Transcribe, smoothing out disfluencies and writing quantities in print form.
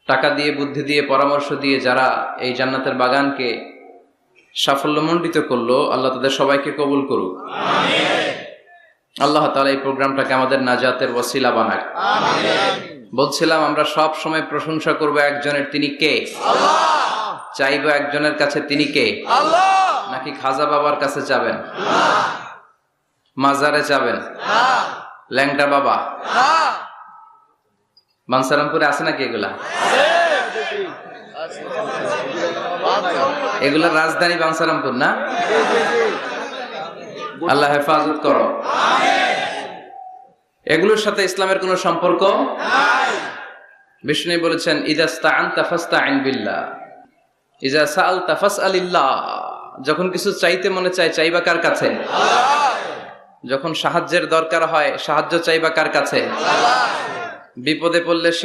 টাকা দিয়ে, বুদ্ধি দিয়ে, পরামর্শ দিয়ে যারা এই জান্নাতের বাগানকে সাফল্যমণ্ডিত করলো, আল্লাহ তাদের সবাইকে কবুল করুক। আল্লাহ তাআলা এই প্রোগ্রামটাকে আমাদের নাজাতের ওসিলা বানাক। বলছিলাম আমরা সব সময় প্রশংসা করব একজনের, তিনি কে? আল্লাহ। চাইবো একজনের কাছে, তিনি কে? আল্লাহ। নাকি খাজা বাবার কাছে যাবেন? না। মাজারে যাবেন? না। ল্যাংটা বাবা? না। বানসারামপুরে আছে নাকি এগুলা? এগুলা রাজধানী বানসারামপুর না? আল্লাহ হেফাজত করো। এগুলোর সাথে ইসলামের কোনো সম্পর্ক নাই। বিষ্ণু বলেছেন, ইযা ইসতাআনতা ফাসতাইন বিল্লাহ, ইযা সাআলতা ফাসআলিল্লাহ। যখন কিছু চাইতে মনে চায়, চাইবা কার কাছে? আল্লাহ। যখন সাহায্যের দরকার হয়, সাহায্য চাইবা কার কাছে? আল্লাহ। বিপদে পড়লে সে